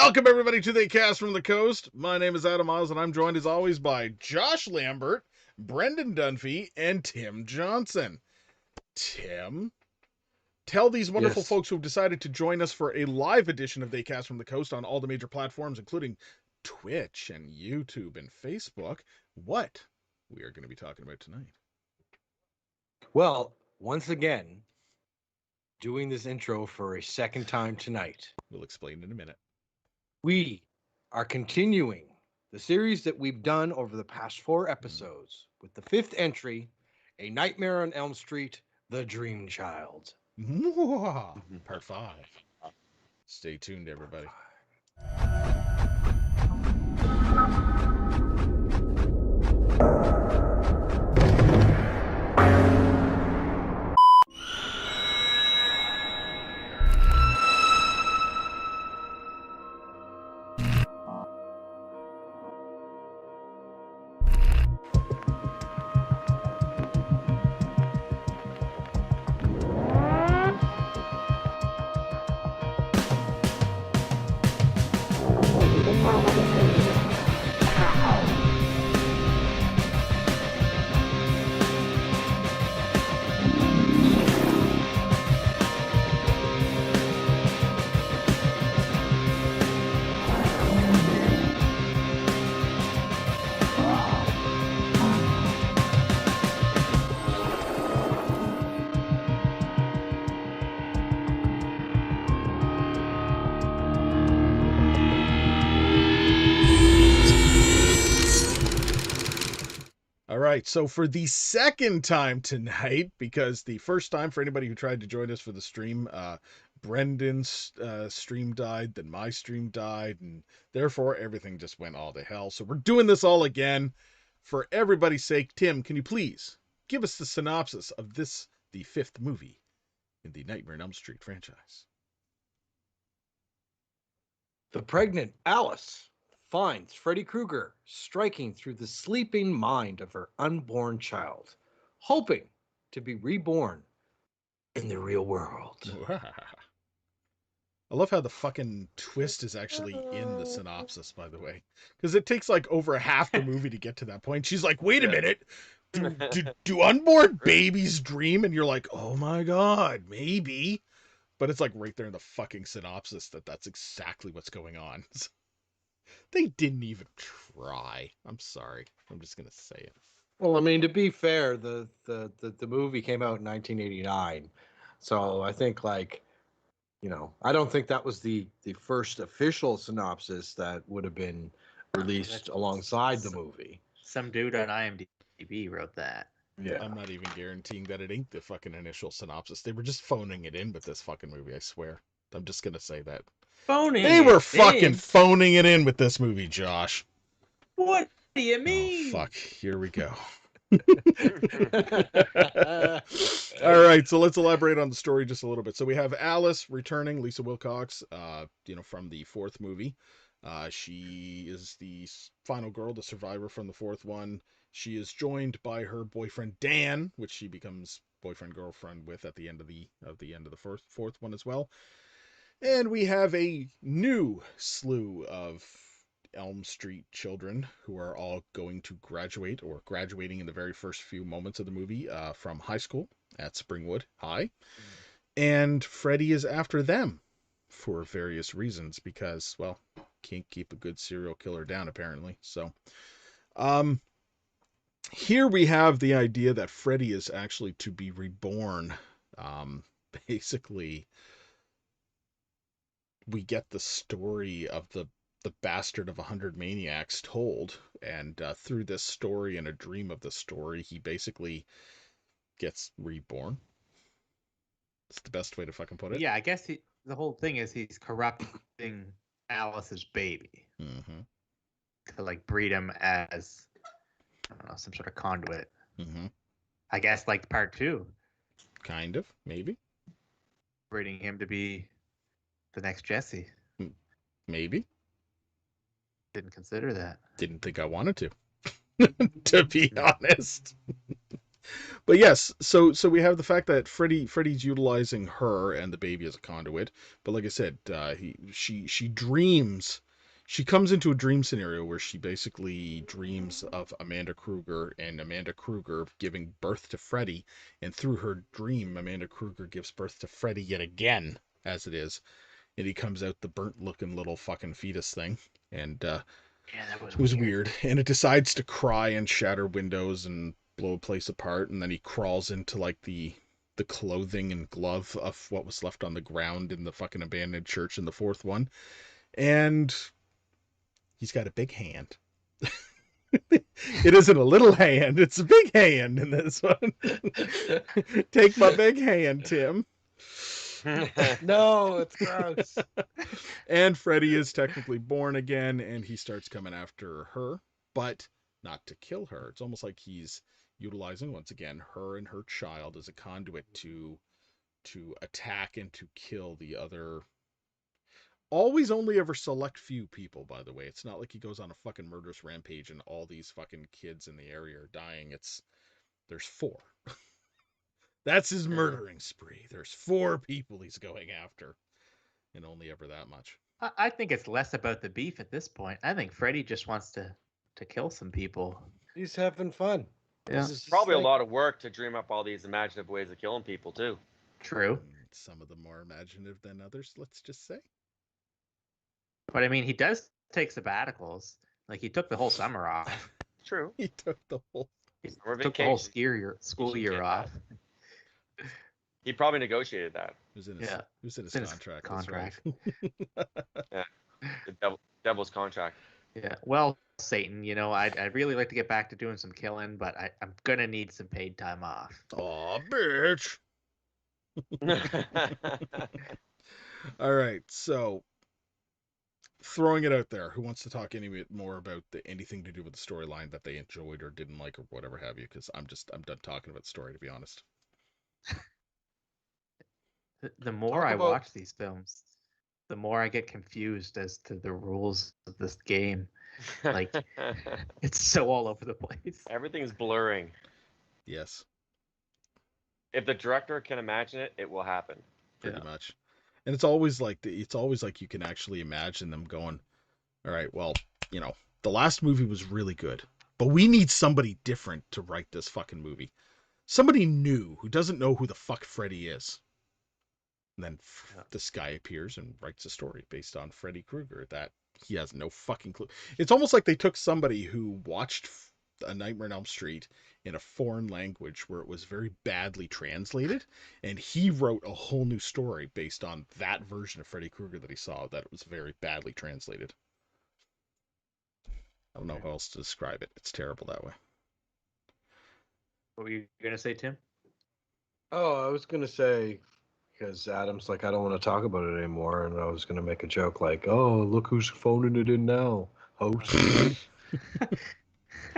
Welcome, everybody, to the Cast from the Coast. My name is Adam Oz, and I'm joined, as always, by Josh Lambert, Brendan Dunphy, and Tim Johnson. Tim, tell these wonderful Yes. folks who have decided to join us for a live edition of the Cast from the Coast on all the major platforms, including Twitch and YouTube and Facebook, what we are going to be talking about tonight. Well, once again, doing this intro for a second time tonight. We'll explain in a minute. We are continuing the series that we've done over the past 4 episodes with the 5th entry, A Nightmare on Elm Street, The Dream Child. Part 5. Stay tuned, everybody. All right, so for the second time tonight, because the first time, for anybody who tried to join us for the stream, Brendan's stream died, then my stream died, and therefore everything just went all to hell. So we're doing this all again. For everybody's sake, Tim, can you please give us the synopsis of this, the 5th movie in the Nightmare on Elm Street franchise? The pregnant Alice finds Freddy Krueger striking through the sleeping mind of her unborn child, hoping to be reborn in the real world. I love how the fucking twist is actually in the synopsis, by the way, because it takes like over half the movie to get to that point. She's like, wait a minute, do unborn babies dream? And you're like, oh my God, maybe. But it's like right there in the fucking synopsis that's exactly what's going on. They didn't even try. I'm sorry. I'm just going to say it. Well, I mean, to be fair, the movie came out in 1989, so I think I don't think that was the first official synopsis that would have been released alongside the movie. Some dude on IMDb wrote that. Yeah, I'm not even guaranteeing that it ain't the fucking initial synopsis. They were just phoning it in with this fucking movie, I swear. I'm just going to say that. They were fucking phoning it in with this movie, Josh. What do you mean? Oh, fuck. Here we go. All right, so let's elaborate on the story just a little bit. So we have Alice returning, Lisa Wilcox, from the 4th movie. She is the final girl, the survivor from the 4th one. She is joined by her boyfriend Dan, which she becomes boyfriend girlfriend with at the end of the fourth one as well. And we have a new slew of Elm Street children who are all going to graduate or graduating in the very first few moments of the movie from high school at Springwood High. And Freddie is after them for various reasons because, well, can't keep a good serial killer down apparently. So here we have the idea that Freddie is actually to be reborn. Basically, we get the story of the bastard of 100 maniacs told, and through this story and a dream of the story, he basically gets reborn. It's the best way to fucking put it. Yeah, I guess the whole thing is he's corrupting Alice's baby to like breed him as, I don't know, some sort of conduit. I guess like part 2. Kind of, maybe. Breeding him to be the next Jesse. Maybe. Didn't consider that. Didn't think I wanted to. To be honest. But yes, so we have the fact that Freddie's utilizing her and the baby as a conduit. But like I said, she dreams. She comes into a dream scenario where she basically dreams of Amanda Kruger and Amanda Kruger giving birth to Freddie, and through her dream, Amanda Kruger gives birth to Freddie yet again, as it is, and he comes out the burnt-looking little fucking fetus thing, and Yeah, that was it was weird. weird. And it decides to cry and shatter windows and blow a place apart, and then he crawls into like the clothing and glove of what was left on the ground in the fucking abandoned church in the fourth one, and he's got a big hand. It isn't a little hand, it's a big hand in this one. Take my big hand, Tim. No, it's gross. And Freddy is technically born again, and he starts coming after her, but not to kill her. It's almost like he's utilizing once again her and her child as a conduit to attack and to kill the other. Always only ever select few people, by the way. It's not like he goes on a fucking murderous rampage and all these fucking kids in the area are dying. There's 4. That's his murdering spree. There's 4 people he's going after, and only ever that much. I think it's less about the beef at this point. I think Freddie just wants to kill some people. He's having fun. Yeah. This is Probably like, a lot of work to dream up all these imaginative ways of killing people too. True. Some of them more imaginative than others, let's just say. But I mean, he does take sabbaticals. Like he took the whole summer off. True. He took the whole. He Summer took the whole vacation. school should year get off. He probably negotiated that. It was in his, Yeah. it was in his It's in his contract. contract. That's right. The devil's contract. Yeah. Well, Satan, I'd really like to get back to doing some killing, but I'm gonna need some paid time off. Aw, bitch. All right, so throwing it out there, who wants to talk any bit more about anything to do with the storyline that they enjoyed or didn't like or whatever have you? Because I'm done talking about the story, to be honest. The more Talk I about- watch these films, the more I get confused as to the rules of this game. Like, it's so all over the place. Everything's blurring. Yes, If the director can imagine it, it will happen. pretty much. And it's always like you can actually imagine them going, all right, well, the last movie was really good, but we need somebody different to write this fucking movie. Somebody new who doesn't know who the fuck Freddy is. And then this guy appears and writes a story based on Freddy Krueger that he has no fucking clue. It's almost like they took somebody who watched A Nightmare on Elm Street in a foreign language where it was very badly translated, and he wrote a whole new story based on that version of Freddy Krueger that he saw that was very badly translated. I don't know how else to describe it. It's terrible that way. What were you gonna say, Tim? Oh, I was gonna say, because Adam's like, I don't want to talk about it anymore, and I was gonna make a joke like, oh, look who's phoning it in now, host.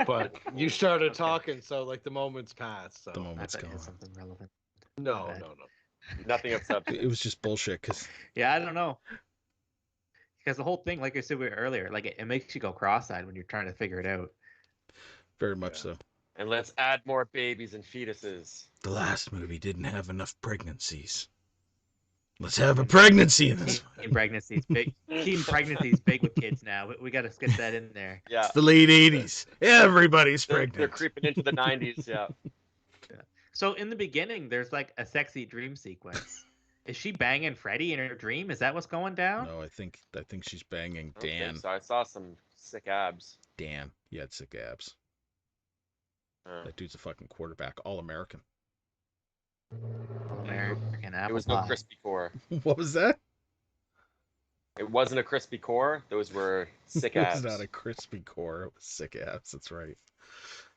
But you started talking, so like the moment's passed. So The I moment's thought you had gone. something relevant. no, bad. no. Nothing of substance. It was just bullshit because Yeah, I don't know. Because the whole thing, like I said earlier, like it makes you go cross-eyed when you're trying to figure it out. very much so. And let's add more babies and fetuses. The last movie didn't have enough pregnancies. Let's have a pregnancy in this Teen pregnancy's big. Teen pregnancy's big with kids now. We got to get that in there. Yeah. It's the late 80s. Everybody's They're pregnant. creeping into the 90s. Yeah. So in the beginning, there's like a sexy dream sequence. Is she banging Freddie in her dream? Is that what's going down? No, I think she's banging I don't think Dan. So I saw some sick abs. Dan. He had sick abs. Uh, That dude's a fucking quarterback. All American. American it apple was no pie. crispy core. What was that? It wasn't a crispy core. Those were sick It abs. was not a crispy core. It was sick abs. That's right.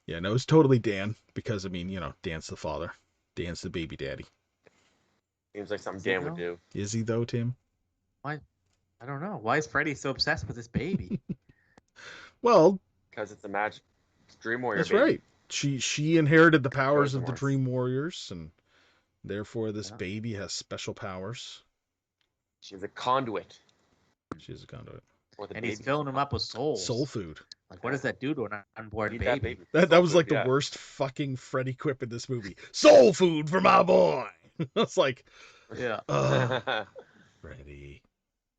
Yeah, no, it's totally Dan because, I mean, Dan's the father. Dan's the baby daddy. Seems like something Is he Dan would though? do. Is he, though, Tim? I don't know. Why is Freddie so obsessed with this baby? Well, Because it's a magic Dream Warrior. that's baby. right. She inherited the powers of the Trojan Dream Warriors, and therefore this Yeah. baby has special powers. She's a conduit She's a conduit. for the And baby. he's filling him up with souls. Soul food. Like, what does that do to an unborn Feed that baby? baby. That Soul was food, like the yeah. worst fucking Freddy quip in this movie. Soul food for my boy. It's like, Yeah. Freddy.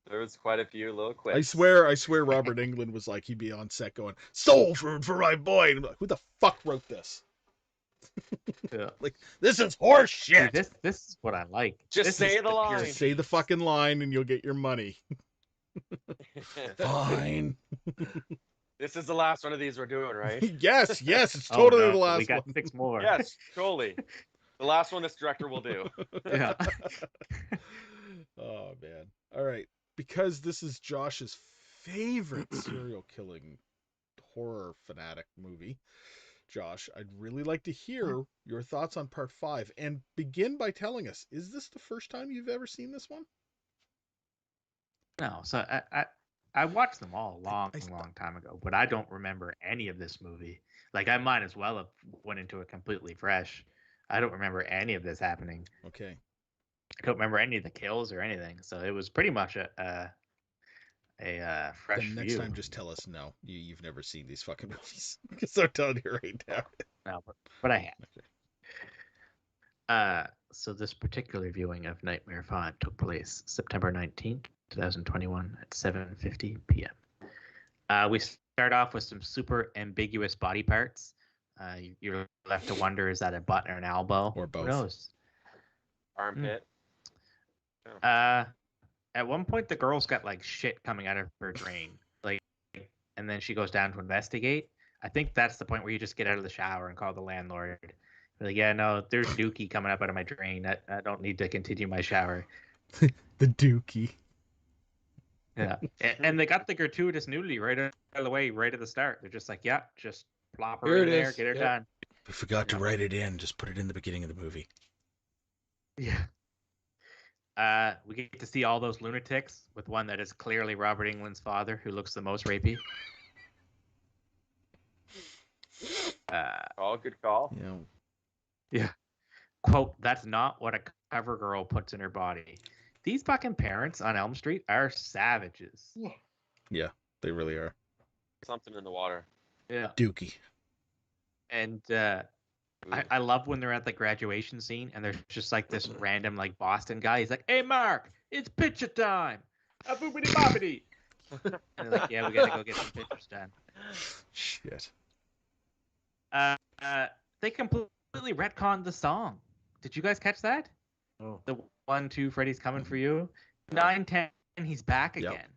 There was quite a few little quips. I swear Robert Englund was like, he'd be on set going, soul food for my boy. And I'm like, who the fuck wrote this? Yeah. Like, this is horse See, shit. this is what I like. Just This say is the line. pure Just say the cheese. fucking line and you'll get your money. Fine. This is the last one of these we're doing, right? Yes, it's Oh totally no, the we last got one. 6 more. Yes, totally. The last one this director will do. Yeah. Oh man. All right. Because this is Josh's favorite serial killing horror fanatic movie, Josh, I'd really like to hear your thoughts on part 5 and begin by telling us, is this the first time you've ever seen this one? No, so I watched them all a long I- time ago, but I don't remember any of this movie. Like, I might as well have went into it completely fresh. I don't remember any of this happening. Okay. I don't remember any of the kills or anything. So it was pretty much a fresh Then next view. time just tell us no. You've never seen these fucking movies. Because I'm telling you right now. No, but I have. Okay. So this particular viewing of Nightmare 5 took place September 19th, 2021 at 7:50 p.m. We start off with some super ambiguous body parts. You're left to wonder, is that a butt or an elbow? Or both. Who knows? Armpit. At one point, the girl's got like shit coming out of her drain, like, and then she goes down to investigate. I think that's the point where you just get out of the shower and call the landlord. You're like, yeah, no, there's dookie coming up out of my drain. I don't need to continue my shower. The dookie. Yeah, and they got the gratuitous nudity right out of the way, right at the start. They're just like, yeah, just plop her Here in it there, is. get her Yep. done. We forgot to Yeah. write it in. Just put it in the beginning of the movie. Yeah. We get to see all those lunatics with one that is clearly Robert Englund's father, who looks the most rapey. All good call. Yeah. Yeah. Quote, that's not what a cover girl puts in her body. These fucking parents on Elm Street are savages. Yeah, they really are. Something in the water. Yeah. Dookie. And I love when they're at the graduation scene and there's just like this random like Boston guy. He's like, hey, Mark, it's picture time. A boobity bobbity. And they're like, yeah, we got to go get some pictures done. Shit. They completely retconned the song. Did you guys catch that? Oh. The 1, 2, Freddy's coming for you. 9, 10, he's back Yep. again.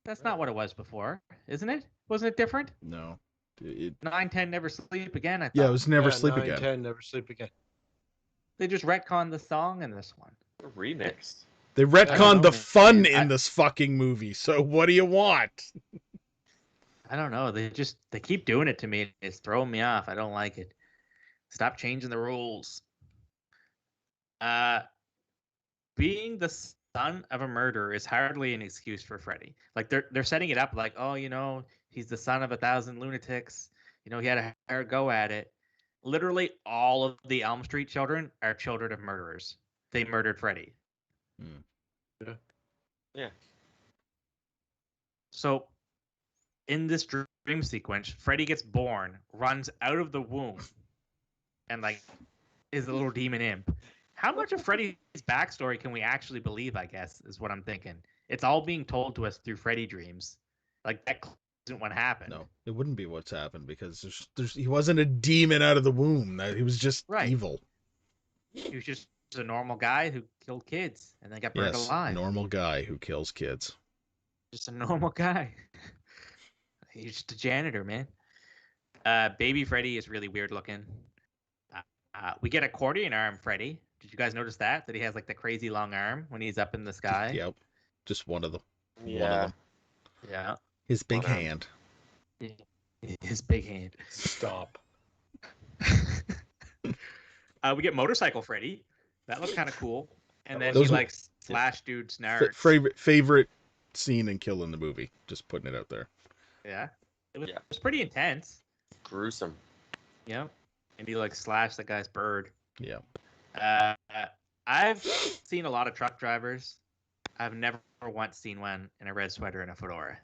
That's not what it was before, isn't it? Wasn't it different? No. 9, 10, never sleep again. I thought. Yeah, it was Never Yeah, Sleep 9, Again. 10, Never Sleep Again. They just retconned the song in this one. A remix. They I don't retconned know, the man. fun I- in this fucking movie. So what do you want? I don't know. They keep doing it to me. It's throwing me off. I don't like it. Stop changing the rules. Being the son of a murderer is hardly an excuse for Freddy. Like they're setting it up like, oh, he's the son of 1,000 lunatics. He had a hard go at it. Literally all of the Elm Street children are children of murderers. They murdered Freddy. Yeah. So in this dream sequence, Freddy gets born, runs out of the womb, and like is a little demon imp. How much of Freddy's backstory can we actually believe, I guess, is what I'm thinking. It's all being told to us through Freddy dreams. Like, that isn't what happened. No, it wouldn't be what's happened because he wasn't a demon out of the womb. He was just evil. He was just a normal guy who killed kids and then got burned alive. Normal guy who kills kids. Just a normal guy. He's just a janitor, man. Baby Freddy is really weird looking. We get accordion arm Freddy. Did you guys notice that he has like the crazy long arm when he's up in the sky? Yep, just one of them. Yeah. One of them. Yeah. His big hand. His big hand. Stop. We get motorcycle Freddy. That looks kind of cool. And then Those he were- like slash dudes nards. Favorite scene and kill in the movie. Just putting it out there. Yeah. It was pretty intense. Gruesome. Yeah. And he like slashed the guy's bird. Yeah. I've seen a lot of truck drivers. I've never once seen one in a red sweater and a fedora.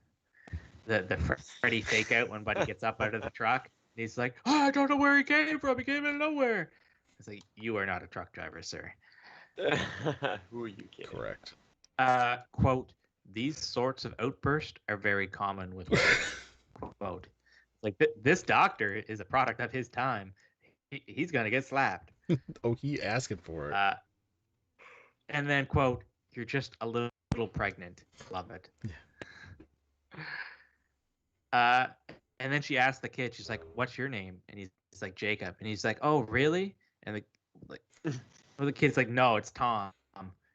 the Freddy fake out when Buddy gets up out of the truck. And he's like, oh, I don't know where he came from. He came out of nowhere. It's like, you are not a truck driver, sir. Who are you kidding? Correct. Quote, these sorts of outbursts are very common with women. Quote, like, this doctor is a product of his time. He's going to get slapped. Oh, he asking for it. And then, quote, you're just a little pregnant. Love it. Yeah. And then she asked the kid, she's like, what's your name? And he's like, Jacob. And he's like, oh, really? And the kid's like, no, it's Tom.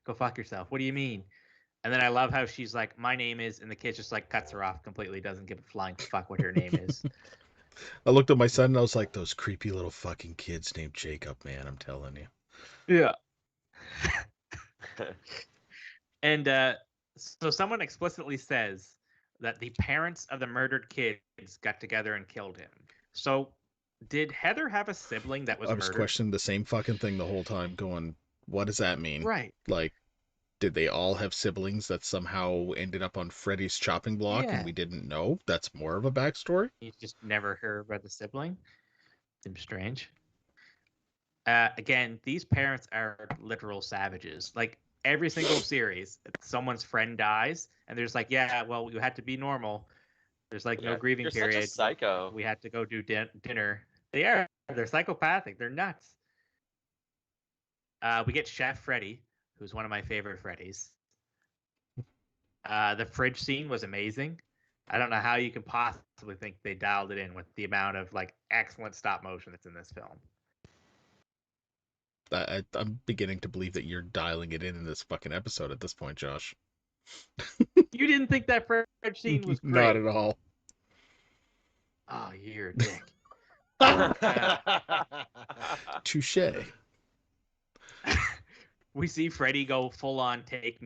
Go fuck yourself. What do you mean? And then I love how she's like, my name is, and the kid just like cuts her off completely, doesn't give a flying fuck what her name is. I looked at my son and I was like, those creepy little fucking kids named Jacob, man, I'm telling you. Yeah. And so someone explicitly says that the parents of the murdered kids got together and killed him. So did Heather have a sibling that was I was murdered? questioning the same fucking thing the whole time, going, what does that mean? Right. Like, did they all have siblings that somehow ended up on Freddy's chopping block Yeah. and we didn't know? That's more of a backstory? You just never heard about the sibling? Seems strange. Again, these parents are literal savages. Like, every single series, someone's friend dies, and there's like, yeah, well, you had to be normal. There's like no grieving you're period. Such a psycho. We had to go do dinner. They are. They're psychopathic. They're nuts. We get Chef Freddie, who's one of my favorite Freddys. The fridge scene was amazing. I don't know how you can possibly think they dialed it in with the amount of like excellent stop motion that's in this film. I'm beginning to believe that you're dialing it in this fucking episode at this point, Josh. You didn't think that fridge scene was great? Not at all. Oh, you're a dick. Touche. We see Freddie go full on take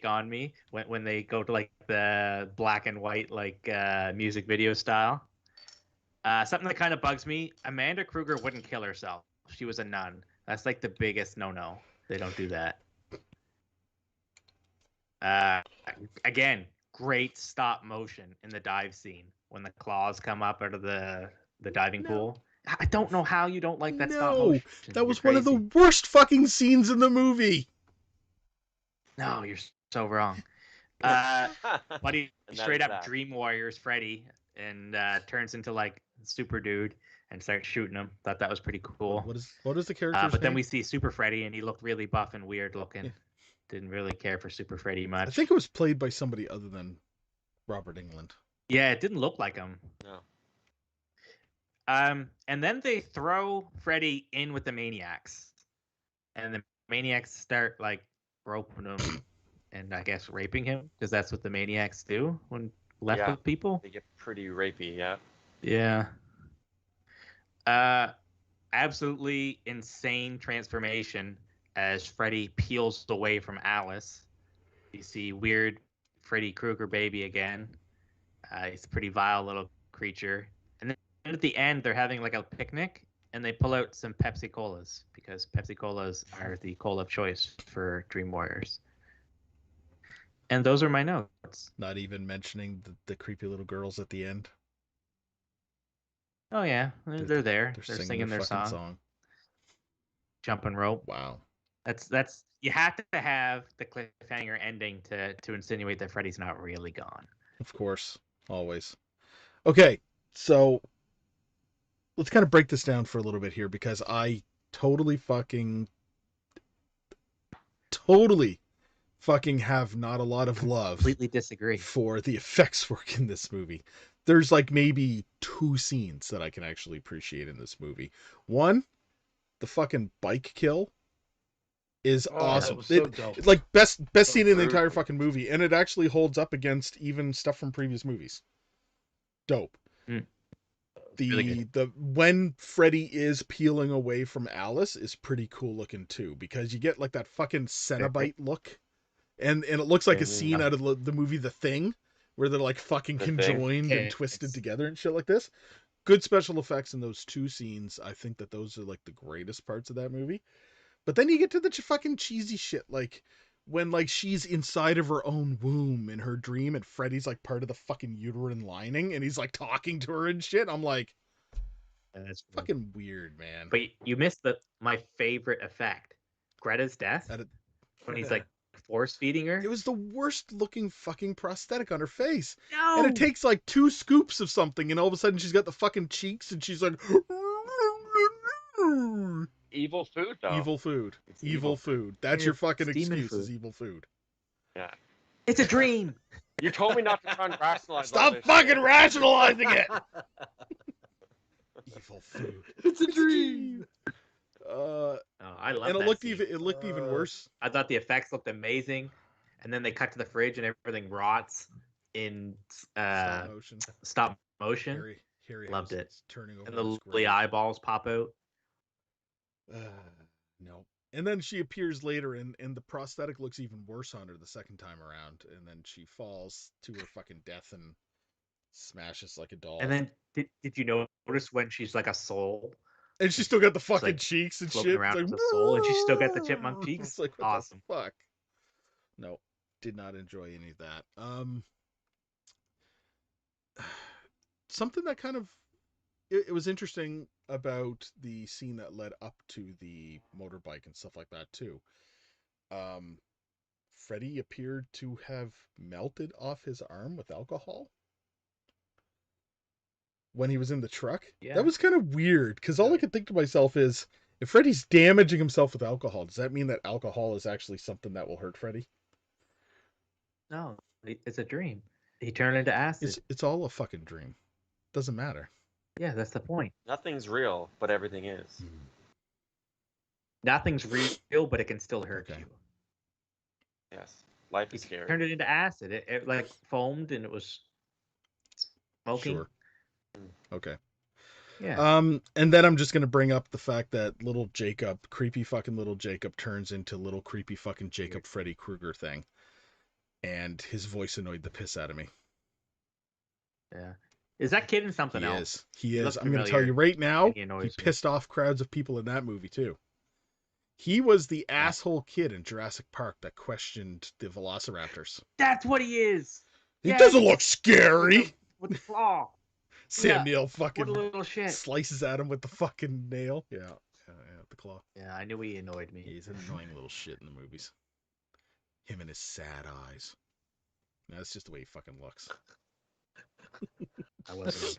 on me when they go to like the black and white like music video style. Something that kind of bugs me: Amanda Kruger wouldn't kill herself. She was a nun. That's like the biggest no. They don't do that. Again, great stop motion in the dive scene when the claws come up out of the diving pool. I don't know how you don't like that stop motion. That was one of the worst fucking scenes in the movie. No, you're so wrong. Buddy straight up Dream Warriors Freddy and turns into like super dude and starts shooting him. Thought that was pretty cool. What is the character's But then name? we see Super Freddy and he looked really buff and weird looking. Yeah. Didn't really care for Super Freddy much. I think it was played by somebody other than Robert Englund. Yeah, it didn't look like him. No. And then they throw Freddy in with the maniacs. And the maniacs start like roping him and I guess raping him, because that's what the maniacs do when left with people. They get pretty rapey, yeah. Yeah. Absolutely insane transformation as Freddy peels away from Alice. You see weird Freddy Krueger baby again. He's a pretty vile little creature. And then at the end, they're having like a picnic, and they pull out some Pepsi Colas, because Pepsi Colas are the cola of choice for Dream Warriors. And those are my notes. Not even mentioning the creepy little girls at the end. Oh yeah, they're there. They're singing their song. Jumping rope. Wow. That's you have to have the cliffhanger ending to insinuate that Freddy's not really gone. Of course, always. Okay, so let's kind of break this down for a little bit here, because I totally fucking have not a lot of love. Completely disagree for the effects work in this movie. There's like maybe 2 scenes that I can actually appreciate in this movie. One, the fucking bike kill is awesome. So dope. Like best scene in the entire fucking movie, and it actually holds up against even stuff from previous movies. Dope. The when Freddy is peeling away from Alice is pretty cool looking too, because you get like that fucking Cenobite look, and it looks like a scene out of the movie The Thing, where they're like fucking conjoined and twisted together and shit like this. Good special effects in those 2 scenes. I think that those are like the greatest parts of that movie. But then you get to the fucking cheesy shit, like when like she's inside of her own womb in her dream, and Freddy's like part of the fucking uterine lining, and he's like talking to her and shit. I'm like, That's fucking weird, man. But you missed my favorite effect, Greta's death, when he's like force feeding her. It was the worst looking fucking prosthetic on her face. No. And it takes like 2 scoops of something, and all of a sudden she's got the fucking cheeks, and she's like, Evil food, though. evil food. It's Evil food. That's your fucking It's demon excuse, food. is evil food. Yeah. It's a dream. You told me not to try and rationalize all Stop this fucking shit. rationalizing it! Evil food. It's a dream. Oh, I love And that it looked scene. even worse. I thought the effects looked amazing, and then they cut to the fridge and everything rots in Stop motion. stop motion, Harry Loved it. turning over and in the his lovely grave. eyeballs pop out. No. And then she appears later, and the prosthetic looks even worse on her the second time around. And then she falls to her fucking death and smashes like a doll. And then did you notice when she's like a soul? And she's still got the fucking like, cheeks and floating shit. around It's as a soul, and she's still got the chipmunk cheeks? It's like, what Awesome. the fuck? No, did not enjoy any of that. Something that kind of it was interesting about the scene that led up to the motorbike and stuff like that too. Freddie appeared to have melted off his arm with alcohol when he was in the truck. Yeah. That was kind of weird, because all I could think to myself is, if Freddie's damaging himself with alcohol, does that mean that alcohol is actually something that will hurt Freddie? No, it's a dream. He turned into acid. It's all a fucking dream. Doesn't matter. Yeah, that's the point. Nothing's real, but everything is. Nothing's real, but it can still hurt Okay. you. Yes. Life He is scary. turned it into acid. It like foamed and it was smoking. Sure. Okay. Yeah. And then I'm just gonna bring up the fact that little Jacob, creepy fucking little Jacob, turns into little creepy fucking Jacob Freddy Krueger thing, and his voice annoyed the piss out of me. Yeah. Is that kid in something else? He He is. looks I'm gonna tell familiar, you right now. and he He annoys me. pissed off crowds of people in that movie too. He was the asshole kid in Jurassic Park that questioned the Velociraptors. That's what he is. He Yes. doesn't look scary. With the claw. Sam Yeah. Neill What fucking a little shit. slices at him with the fucking nail. Yeah, the claw. Yeah, I knew he annoyed me. He's an annoying little shit in the movies. Him and his sad eyes. No, that's just the way he fucking looks. I wasn't.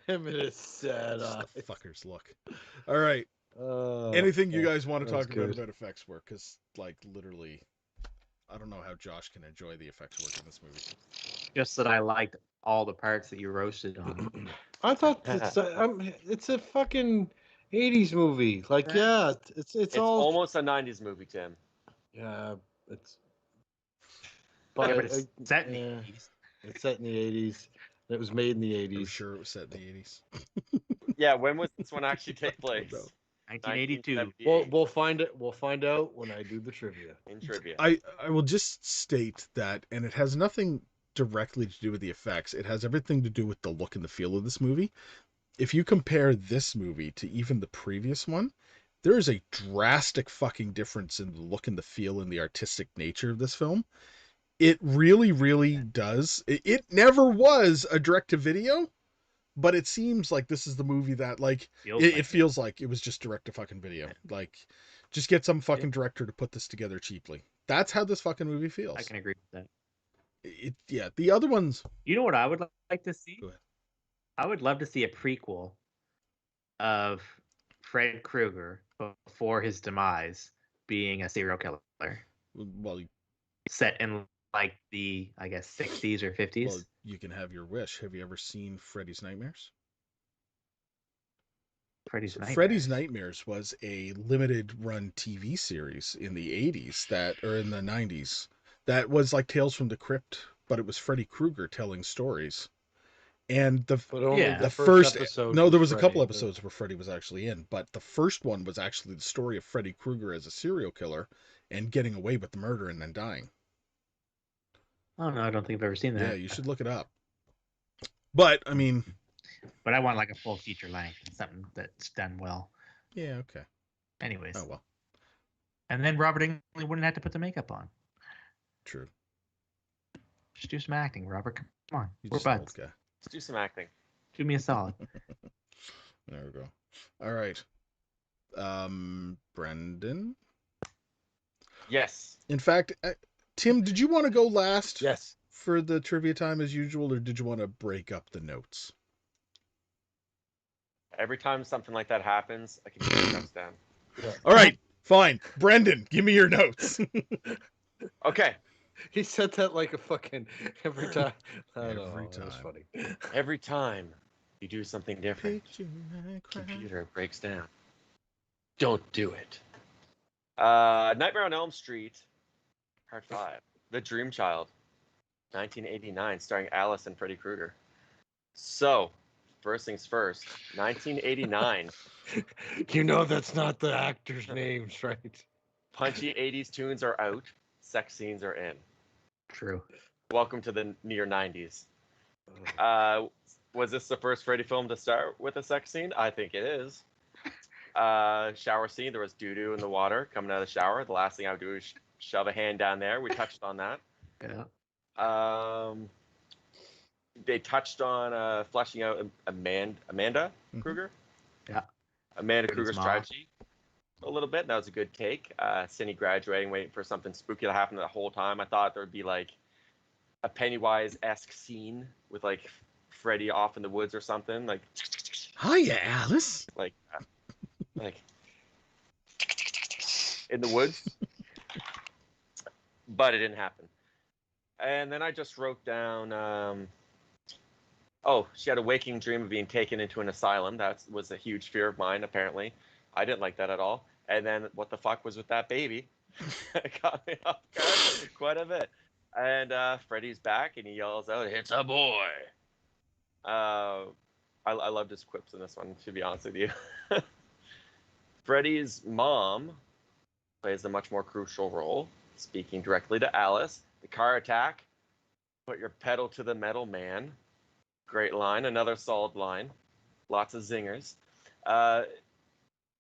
Him and his sad Just eyes. the fuckers look. All right. Anything you guys want to that's talk good. about effects work? Because, like, literally, I don't know how Josh can enjoy the effects work in this movie. Just that I liked all the parts that you roasted on. I thought it's a fucking 80s movie. Like, yeah, it's all almost a 90s movie, Tim. yeah, it's Yeah, but but it's set in the yeah, 80s. it's set in the 80s. And it was made in the I'm 80s. sure it was set in the 80s. Yeah, when was this one actually take place? No. 1982. 1978. We'll find it. We'll find out when I do the trivia. In trivia. I will just state that, and it has nothing directly to do with the effects. It has everything to do with the look and the feel of this movie. If you compare this movie to even the previous one, there is a drastic fucking difference in the look and the feel and the artistic nature of this film. It really, really does. It never was a direct-to-video, but it seems like this is the movie that, like, it feels like it was just direct-to-fucking-video. Like, just get some fucking director to put this together cheaply. That's how this fucking movie feels. I can agree with that. Yeah, the other ones... You know what I would like to see? Go ahead. I would love to see a prequel of Fred Krueger before his demise being a serial killer. Well, Set in like the, I guess, 60s or 50s. well, you can have your wish. Have you ever seen Freddy's Nightmares? Freddy's Nightmares was a limited run TV series in the 80s or in the 90s that was like Tales from the Crypt, but it was Freddy Krueger telling stories. And the first episode. No, there was a couple episodes where Freddy was actually in, but the first one was actually the story of Freddy Krueger as a serial killer and getting away with the murder and then dying. Oh no, I don't think I've ever seen that. Yeah, you should look it up. But I mean, but I want like a full feature length, something that's done well. Yeah, okay. Anyways. Oh well. And then Robert Englund wouldn't have to put the makeup on. True. Just do some acting, Robert. Come on. You're We're just an old buds. guy. Let's do some acting. Do me a solid. There we go. All right. Brendan? Yes. In fact, Tim, did you want to go last Yes. for the trivia time as usual, or did you want to break up the notes? Every time something like that happens, I can use the notes down. Yeah. All right, fine. Brendan, give me your notes. Okay. He said that like a fucking every time. I don't Every know. That was time. funny. Every time you do something different, Picture I cry. computer breaks down. Don't do it. Nightmare on Elm Street, Part 5. The Dream Child, 1989, starring Alice and Freddy Krueger. So, first things first, 1989. You know that's not the actors' names, right? Punchy 80s tunes are out. Sex scenes are in. True. Welcome to the near 90s. Was this the first Freddy film to start with a sex scene? I think it is. Shower scene, there was doo-doo in the water coming out of the shower. The last thing I would do is shove a hand down there. We touched on that. Yeah. They touched on fleshing out Amanda Krueger. Yeah. Amanda Freddy's Krueger's mom. strategy a little bit. That was a good take. Cindy graduating, waiting for something spooky to happen the whole time. I thought there would be like a Pennywise-esque scene with like Freddy off in the woods or something. Like, Hiya, Alice. like in the woods. But it didn't happen. And then I just wrote down, she had a waking dream of being taken into an asylum. That was a huge fear of mine, apparently. I didn't like that at all. And then what the fuck was with that baby? It got me off guard quite a bit. And Freddy's back, and he yells out, "It's a boy!" I loved his quips in this one, to be honest with you. Freddy's mom plays a much more crucial role, speaking directly to Alice. The car attack, put your pedal to the metal, man. Great line, another solid line. Lots of zingers.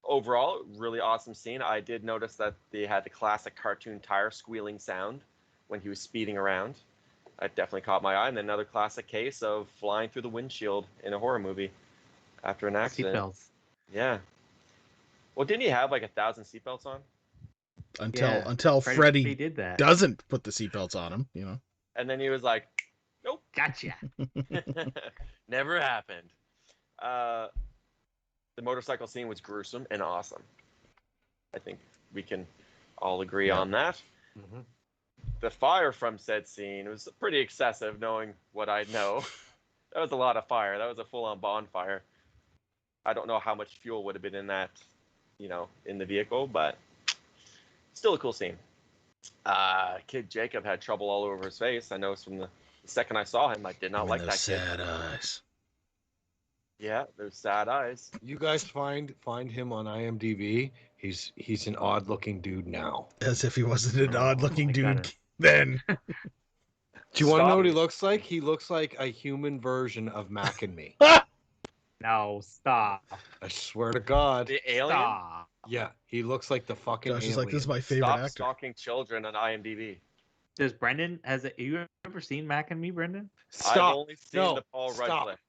Overall, really awesome scene. I did notice that they had the classic cartoon tire squealing sound when he was speeding around. That definitely caught my eye. And another classic case of flying through the windshield in a horror movie after an accident. Seatbelts. Yeah. Well, didn't he have like 1,000 seatbelts on? Until Freddy did that. doesn't put the seatbelts on him, you know. And then he was like, "Nope, Gotcha. never happened." The motorcycle scene was gruesome and awesome. I think we can all agree on that. Mm-hmm. The fire from said scene was pretty excessive, knowing what I know. That was a lot of fire. That was a full-on bonfire. I don't know how much fuel would have been in that, in the vehicle, but still a cool scene. Kid Jacob had trouble all over his face. I noticed from the second I saw him, I did not like that kid. Sad eyes. Yeah, those sad eyes. You guys find him on IMDb. He's an odd looking dude now. As if he wasn't an odd-looking I got dude it. then. Do you want to know Stop. what he looks like? He looks like a human version of Mac and me. No, stop. I swear to God. The alien. Stop. Yeah, he looks like the fucking Josh alien. is like, this is my favorite Stop actor. stalking children on IMDb. Does Brendan you ever seen Mac and Me, Brendan? I've Stop. only seen No, the Paul Rudd stop. clip.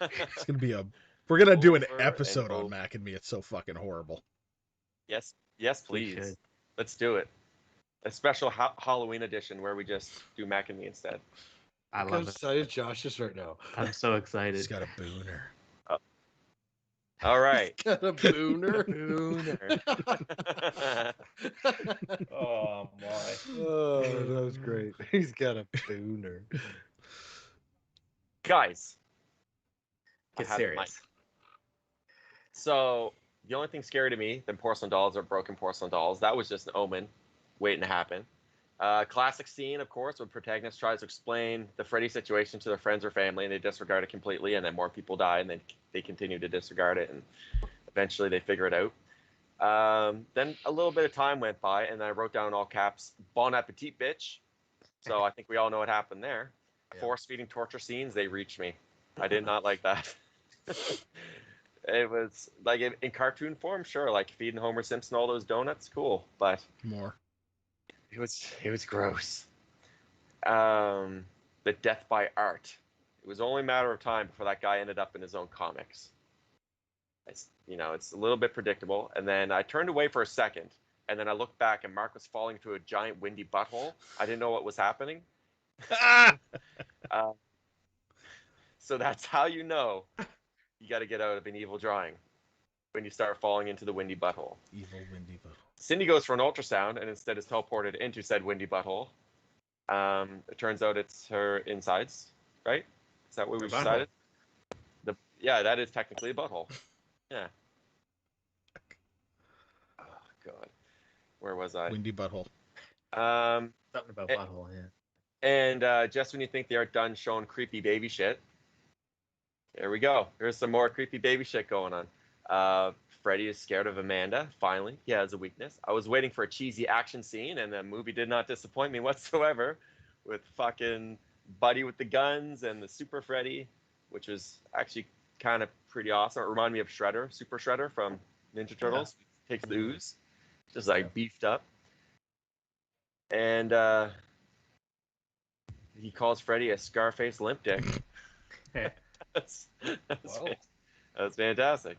It's gonna be we're gonna do an Over episode and on over. Mac and Me. It's so fucking horrible. Yes, We please. should. Let's do it. A special Halloween edition where we just do Mac and Me instead. I Look how love it. excited Josh is right now. I'm so He's excited. got a booner. All right. Got a booner. Oh my. Oh, that was great. He's got a booner. Guys. I Get have the mic. serious. So, the only thing scary to me than porcelain dolls are broken porcelain dolls. That was just an omen waiting to happen. Classic scene, of course, when protagonist tries to explain the Freddy situation to their friends or family, and they disregard it completely, and then more people die, and then they continue to disregard it, and eventually they figure it out. Then a little bit of time went by, and I wrote down in all caps, "Bon appetit, bitch." So I think we all know what happened there. Yeah. Force-feeding torture scenes, they reached me. I did not like that. It was like in cartoon form, sure, like feeding Homer Simpson all those donuts, cool, but More. it was gross. The death by art. It was only a matter of time before that guy ended up in his own comics. It's a little bit predictable. And then I turned away for a second, and then I looked back, and Mark was falling into a giant windy butthole. I didn't know what was happening. uh, so that's how you know you got to get out of an evil drawing when you start falling into the windy butthole. Evil windy butthole. Cindy goes for an ultrasound and instead is teleported into said windy butthole. It turns out it's her insides, right? Is that what we've decided? Yeah, that is technically a butthole. Yeah. Oh God, where was I? Windy butthole. Something about butthole, yeah. And just when you think they are done showing creepy baby shit, there we go. There's some more creepy baby shit going on. Freddie is scared of Amanda. Finally, he has a weakness. I was waiting for a cheesy action scene, and the movie did not disappoint me whatsoever. With fucking Buddy with the guns and the Super Freddy, which was actually kind of pretty awesome. It reminded me of Shredder, Super Shredder from Ninja Turtles. Yeah. Takes the ooze, just like beefed up. And he calls Freddy a Scarface limp dick. that's fantastic.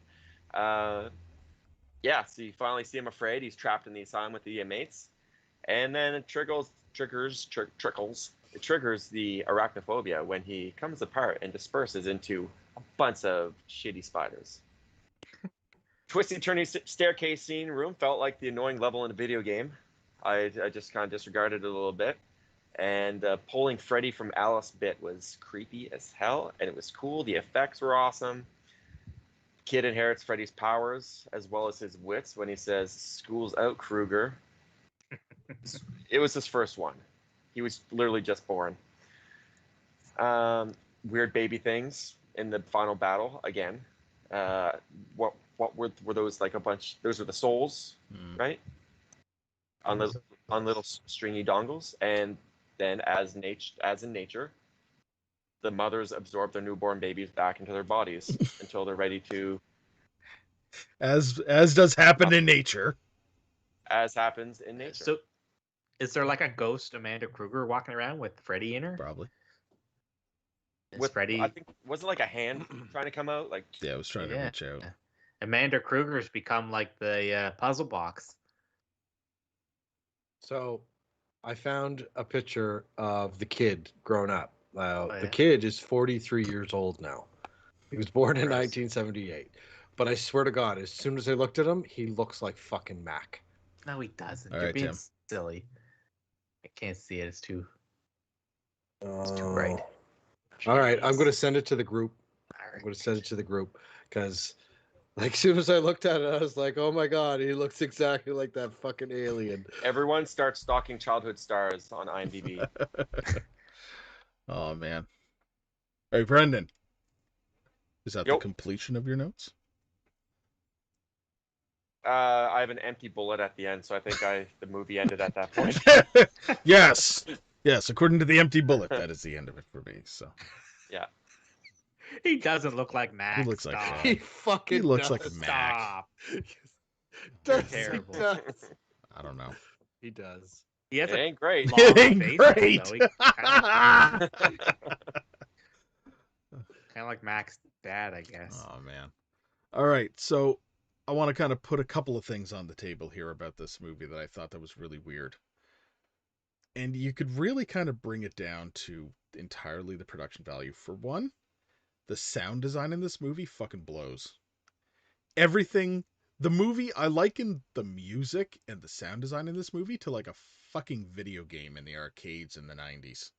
Yeah, so you finally see him afraid. He's trapped in the asylum with the inmates. And then it triggers the arachnophobia when he comes apart and disperses into a bunch of shitty spiders. Twisty turning staircase scene room felt like the annoying level in a video game. I just kind of disregarded it a little bit. And pulling Freddy from Alice bit was creepy as hell, and it was cool. The effects were awesome. Kid inherits Freddy's powers as well as his wits when he says, "School's out, Krueger." It was his first one. He was literally just born. Weird baby things in the final battle again. What were those, like a bunch? Those were the souls, right? On little stringy dongles, and then as in nature, the mothers absorb their newborn babies back into their bodies until they're ready to. As does happen in nature. As happens in nature. So, is there like a ghost Amanda Krueger walking around with Freddy in her? Probably. With Freddy, I think, was it like a hand trying to come out? Like, yeah, it was trying to reach out. Amanda Krueger's become like the puzzle box. So, I found a picture of the kid grown up. The kid is 43 years old now. He was born in 1978. But I swear to God, as soon as I looked at him, he looks like fucking Mac. No, he doesn't. All You're right, being Tim. silly. I can't see it. It's too bright. All right, I'm going to send it to the group. Because, like, as soon as I looked at it, I was like, oh my God, he looks exactly like that fucking alien. Everyone starts stalking childhood stars on IMDb. Oh, man. Hey, Brendan. Is that the completion of your notes? I have an empty bullet at the end, so I think the movie ended at that point. Yes. Yes, according to the empty bullet, that is the end of it for me. So. Yeah. He doesn't look like Mac. He looks like Stop. He fucking looks does. like Mac. Stop. Does, terrible. He does. I don't know. He does. He has It ain't great. long It ain't face, great. though. Kind of like Mac's dad, I guess. Oh, man. All right, so I want to kind of put a couple of things on the table here about this movie that I thought that was really weird. And you could really kind of bring it down to entirely the production value. For one, the sound design in this movie fucking blows. Everything, the movie, I liken the music and the sound design in this movie to like a fucking video game in the arcades in the 90s.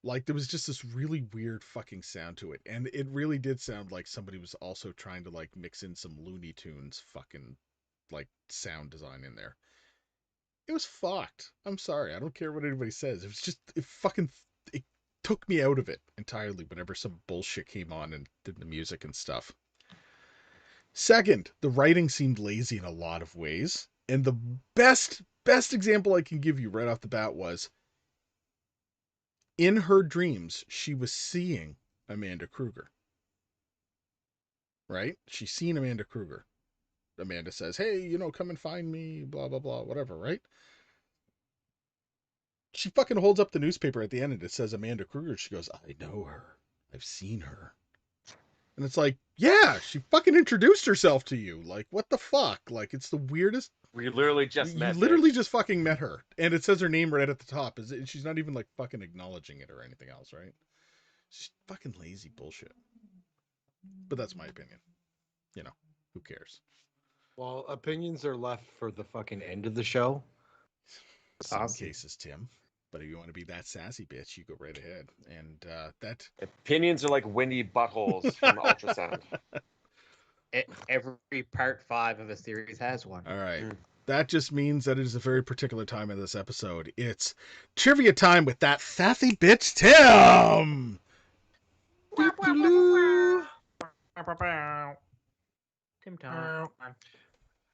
Like, there was just this really weird fucking sound to it. And it really did sound like somebody was also trying to, like, mix in some Looney Tunes fucking, like, sound design in there. It was fucked. I'm sorry. I don't care what anybody says. It was just, it took me out of it entirely whenever some bullshit came on and did the music and stuff. Second, the writing seemed lazy in a lot of ways. And the best example I can give you right off the bat was, in her dreams, she was seeing Amanda Krueger. right? She's seen Amanda Kruger. Amanda says, hey, you know, come and find me, blah, blah, blah, whatever, right? She fucking holds up the newspaper at the end and it says Amanda Kruger. She goes, I know her. I've seen her. And it's like, yeah, she fucking introduced herself to you. Like, what the fuck? Like, it's the weirdest. We literally just You met. literally bitch. just fucking met her. And it says her name right at the top. She's not even like fucking acknowledging it or anything else, right? She's fucking lazy bullshit. But that's my opinion. You know, who cares? Well, opinions are left for the fucking end of the show. Some Awesome. cases, Tim. But if you want to be that sassy bitch, you go right ahead. And that Opinions are like windy buttholes from ultrasound. Every part 5 of a series has one. all right. Mm. That just means that it is a very particular time in this episode. It's trivia time with that sassy bitch, Tim. Tim Tom.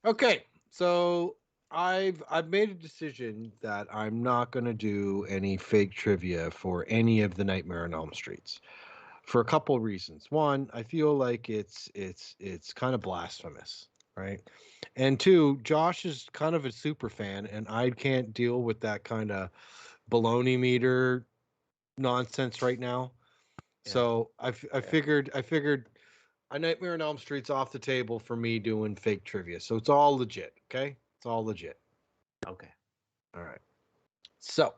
Okay, so I've made a decision that I'm not going to do any fake trivia for any of the Nightmare on Elm Streets for a couple of reasons. One, I feel like it's kind of blasphemous, right? And two, Josh is kind of a super fan, and I can't deal with that kind of baloney meter nonsense right now. So I figured a Nightmare on Elm Street's off the table for me doing fake trivia. So it's all legit, okay? It's all legit. Okay. All right. So,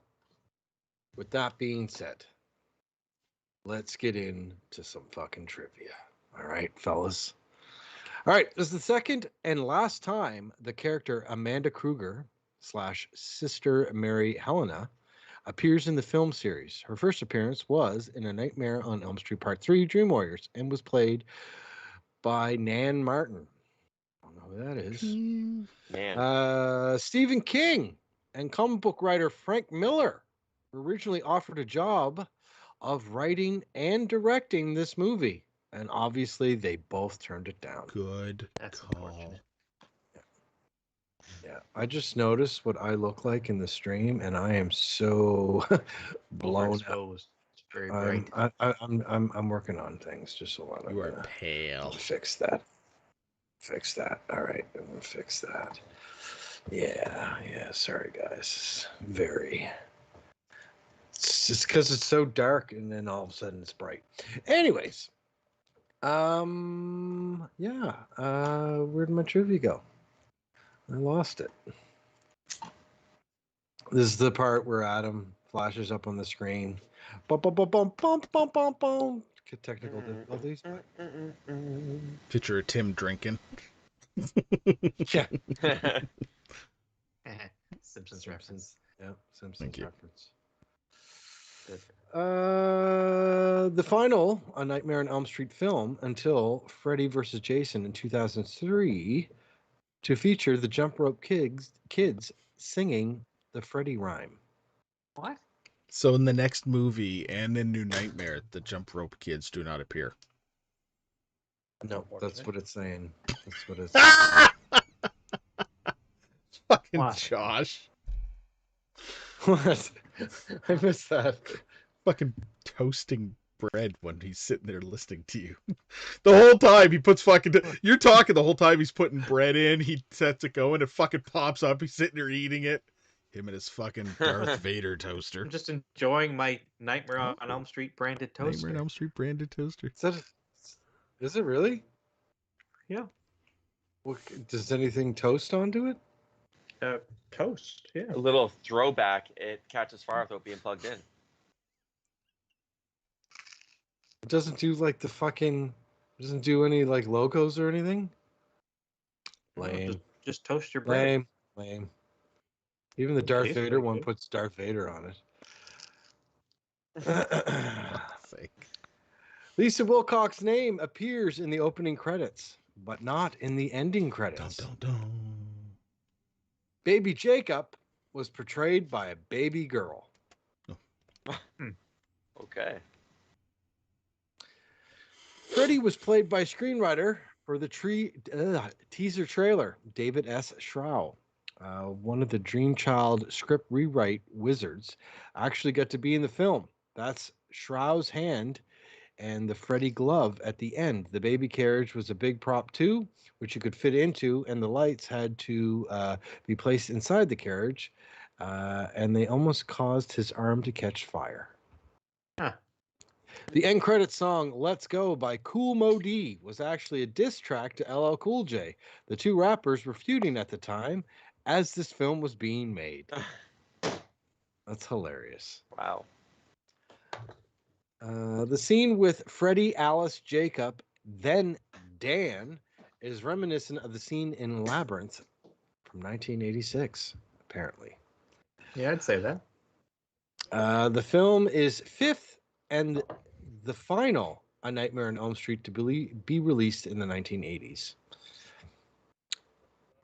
with that being said, let's get into some fucking trivia. All right, fellas. All right, this is the second and last time the character Amanda Kruger / Sister Mary Helena appears in the film series. Her first appearance was in A Nightmare on Elm Street Part 3 Dream Warriors and was played by Nan Martin. I don't know who that is. Man. Stephen King and comic book writer Frank Miller were originally offered a job of writing and directing this movie. And obviously, they both turned it down. Good That's call. unfortunate. Yeah, I just noticed what I look like in the stream, and I am so blown out. Overexposed. It's very bright. I'm working on things just so I'm You are gonna pale. fix that. Fix that. All right, I'm gonna fix that. Yeah. Sorry, guys. It's just because it's so dark, and then all of a sudden it's bright. Anyways, yeah. Where'd my trivia go? I lost it. This is the part where Adam flashes up on the screen. Bum, bum, bum, bum, bum, bum, bum, bum. Technical difficulties. Picture of Tim drinking. Yeah. Simpsons reference. Yeah, Simpsons Thank you. reference. Good. The final A Nightmare on Elm Street film until Freddy vs. Jason in 2003 to feature the Jump Rope kids singing the Freddy rhyme. What? So in the next movie and in New Nightmare, the Jump Rope kids do not appear. No, that's what it's saying. That's what it's Fucking What? Josh. What? I missed that. Fucking toasting bread when he's sitting there listening to you. The whole time he puts fucking... You're talking the whole time he's putting bread in. He sets it going. It fucking pops up. He's sitting there eating it. Him and his fucking Darth Vader toaster. I'm just enjoying my Nightmare on Elm Street branded toaster. Nightmare on Elm Street branded toaster. Is it really? Yeah. What, does anything toast onto it? Toast. Yeah. A little throwback. It catches fire without being plugged in. It doesn't do like the fucking... Doesn't do any like logos or anything? Lame. Just toast your bread. Lame. Even the Darth tastes Vader pretty one good. puts Darth Vader on it. Fuck's sake. Lisa Wilcox's name appears in the opening credits, but not in the ending credits. Dun, dun, dun. Baby Jacob was portrayed by a baby girl. Okay. Freddie was played by screenwriter for the teaser trailer, David S. Schrow. One of the Dreamchild script rewrite wizards actually got to be in the film. That's Shrow's hand and the Freddy glove at the end. The baby carriage was a big prop too, which you could fit into, and the lights had to be placed inside the carriage, and they almost caused his arm to catch fire. Huh. The end credit song "Let's Go" by Kool Moe Dee was actually a diss track to LL Cool J. The two rappers were feuding at the time as this film was being made. That's hilarious. Wow. The scene with Freddie, Alice, Jacob, then Dan, is reminiscent of the scene in Labyrinth from 1986, apparently. Yeah, I'd say that. The film is fifth and the final A Nightmare on Elm Street to be released in the 1980s.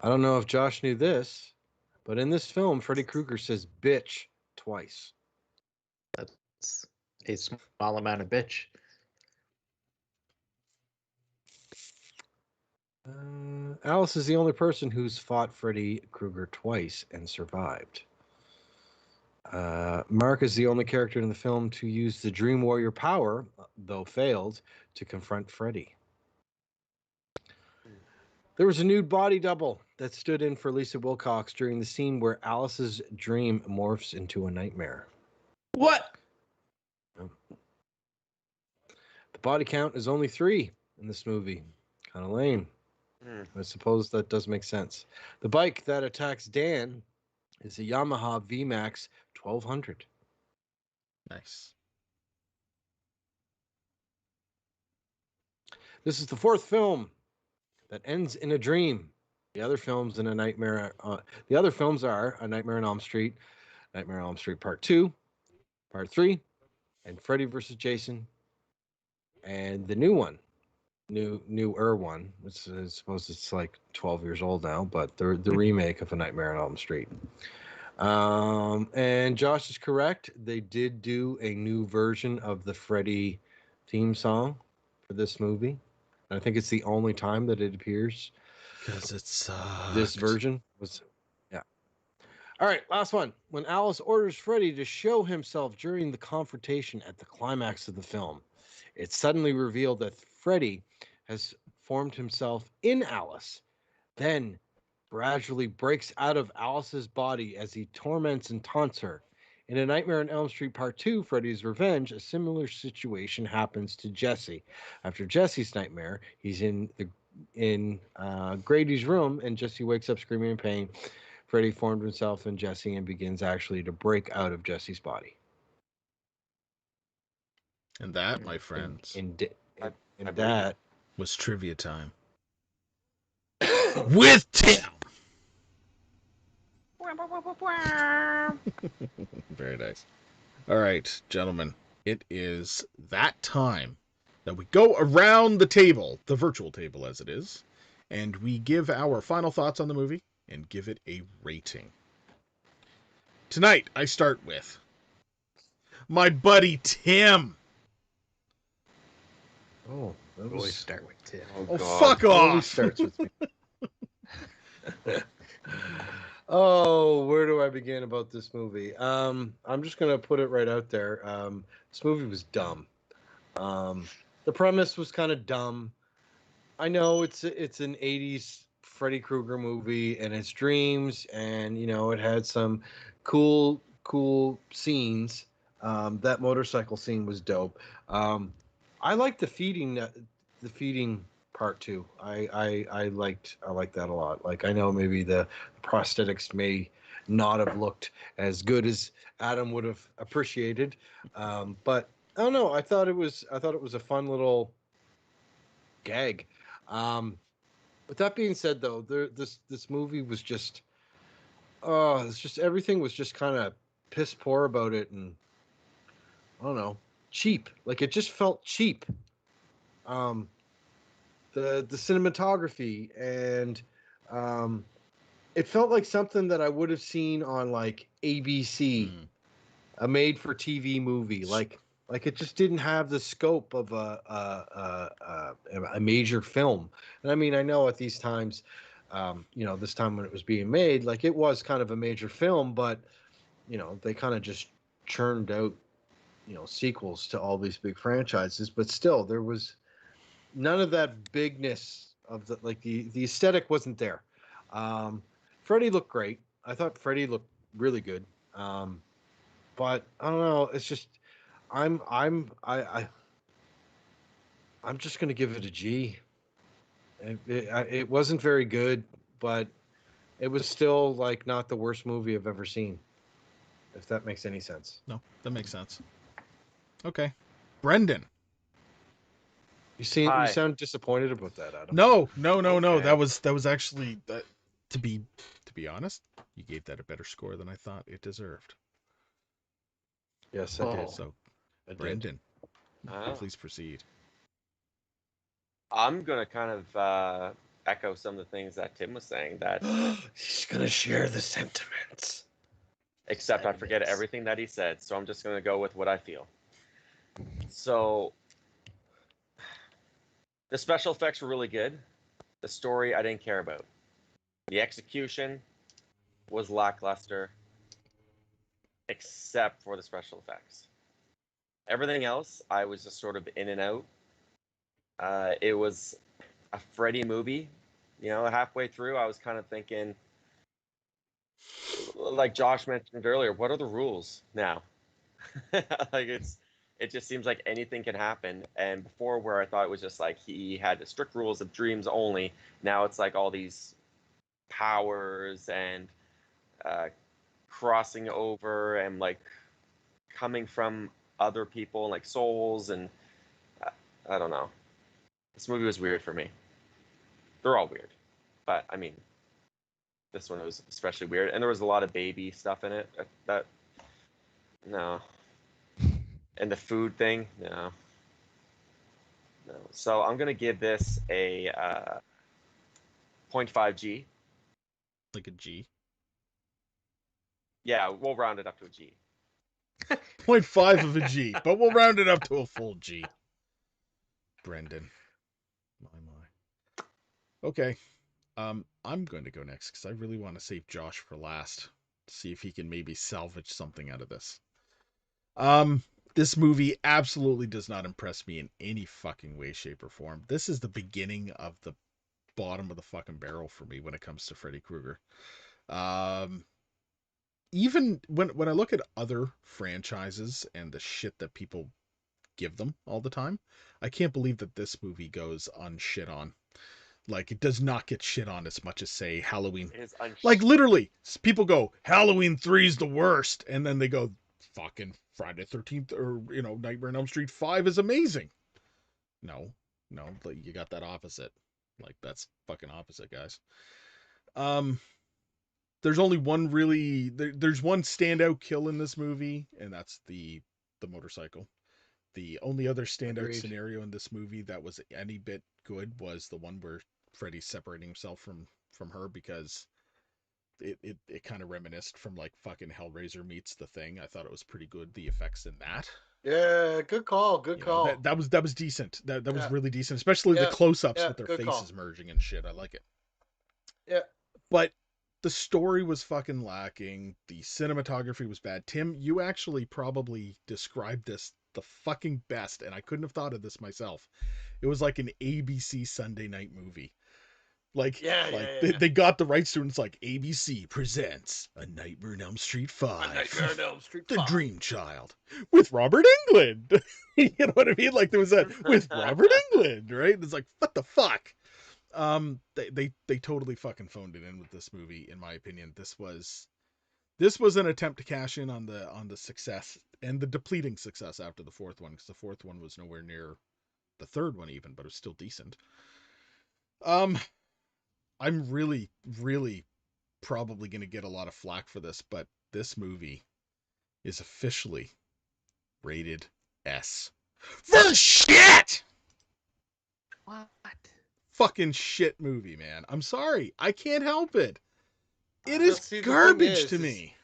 I don't know if Josh knew this, but in this film, Freddy Krueger says bitch twice. That's a small amount of bitch. Alice is the only person who's fought Freddy Krueger twice and survived. Mark is the only character in the film to use the Dream Warrior power, though failed, to confront Freddy. There was a nude body double that stood in for Lisa Wilcox during the scene where Alice's dream morphs into a nightmare. What? The body count is only 3 in this movie. Kind of lame. I suppose that does make sense. The bike that attacks Dan is a Yamaha VMAX 1200. Nice. This is the 4th film that ends in a dream. The other films in a nightmare. The other films are A Nightmare on Elm Street, Nightmare on Elm Street Part 2, Part 3, and Freddy vs. Jason, and the new one, newer one. I suppose it's like 12 years old now, but the remake of A Nightmare on Elm Street. And Josh is correct. They did do a new version of the Freddy theme song for this movie. And I think it's the only time that it appears. Because it sucks. This version was, yeah. All right, last one. When Alice orders Freddy to show himself during the confrontation at the climax of the film, it's suddenly revealed that Freddy has formed himself in Alice, then gradually breaks out of Alice's body as he torments and taunts her. In A Nightmare on Elm Street Part 2, Freddy's Revenge, a similar situation happens to Jesse. After Jesse's nightmare, he's in Grady's room, and Jesse wakes up screaming in pain. Freddy formed himself in Jesse and begins actually to break out of Jesse's body. And that, my friends, That was trivia time. With Tim! Very nice. All right, gentlemen, it is that time that we go around the table, the virtual table as it is, and we give our final thoughts on the movie and give it a rating. Tonight, I start with my buddy Tim. Oh, that Always start with Tim. Oh, fuck off! always starts with me. Oh, where do I begin about this movie? I'm just gonna put it right out there. This movie was dumb. The premise was kind of dumb. I know it's an '80s Freddy Krueger movie, and it's dreams, and it had some cool scenes. That motorcycle scene was dope. I liked the feeding part too. I liked that a lot. Like, I know maybe the prosthetics may not have looked as good as Adam would have appreciated, but I don't know. I thought it was a fun little gag. With that being said, though, this movie was just everything was just kind of piss poor about it, and I don't know, cheap. Like, it just felt cheap. The cinematography, and it felt like something that I would have seen on like ABC, a made-for-TV movie. Like it just didn't have the scope of a major film. And I mean, I know at these times, this time when it was being made, like, it was kind of a major film, but they kind of just churned out, sequels to all these big franchises, but still there was none of that bigness of the aesthetic wasn't there. Freddie looked great. I thought Freddie looked really good. But I don't know. It's just I'm just gonna give it a G. It wasn't very good, but it was still like not the worst movie I've ever seen. If that makes any sense. No, that makes sense. Okay, Brendan. You Hi. sound disappointed about that, Adam. No. Okay. That was actually to be honest, you gave that a better score than I thought it deserved. Yes, I did. So, I did. Brendan, Oh. please proceed. I'm gonna kind of echo some of the things that Tim was saying. That He's gonna share the sentiments. except I forget everything that he said, so I'm just gonna go with what I feel. So the special effects were really good. The story I didn't care about. The execution was lackluster, except for the special effects. Everything else, I was just sort of in and out. It was a Freddy movie. Halfway through, I was kind of thinking, like Josh mentioned earlier, what are the rules now? Like it just seems like anything can happen. And before, where I thought it was just like he had the strict rules of dreams only, now it's like all these powers and crossing over and like coming from other people, like souls, and I don't know. This movie was weird for me. They're all weird, but I mean, this one was especially weird, and there was a lot of baby stuff in it. That no, and the food thing, no. So I'm gonna give this a 0.5 G. Like a G. Yeah, we'll round it up to a G. 0.5 of a G, but we'll round it up to a full G. Brendan. My. Okay. I'm going to go next because I really want to save Josh for last. See if he can maybe salvage something out of this. This movie absolutely does not impress me in any fucking way, shape, or form. This is the beginning of the bottom of the fucking barrel for me when it comes to Freddy Krueger. Even when I look at other franchises and the shit that people give them all the time, I can't believe that this movie goes unshit on. Like, it does not get shit on as much as, say, Halloween. It is Like, literally, people go, Halloween 3 is the worst. And then they go, fucking Friday 13th or, Nightmare on Elm Street 5 is amazing. No, you got that opposite. Like, that's fucking opposite, guys. There's only one really, there's one standout kill in this movie, and that's the motorcycle. The only other standout scenario in this movie that was any bit good was the one where Freddy's separating himself from her, because it kind of reminisced from like fucking Hellraiser meets The Thing. I thought it was pretty good, the effects in that. Yeah, good call. Good call. That was decent. That was really decent, especially the close-ups with their faces merging and shit. I like it. Yeah. But the story was fucking lacking. The cinematography was bad. Tim, you actually probably described this the fucking best, and I couldn't have thought of this myself. It was like an ABC Sunday night movie. Like, they got the rights to it. It's like, ABC presents A Nightmare on Elm Street 5. A Nightmare on Elm Street 5. The Dream Child. With Robert Englund. You know what I mean? Like, there was that with Robert Englund, right? It's like, what the fuck? They totally fucking phoned it in with this movie, in my opinion. This was an attempt to cash in on the success and the depleting success after the fourth one, because the fourth one was nowhere near the third one even, but it was still decent. I'm really, really probably going to get a lot of flack for this, but this movie is officially rated S. For shit! What? Fucking shit movie, man. I'm sorry. I can't help it. It is garbage to me.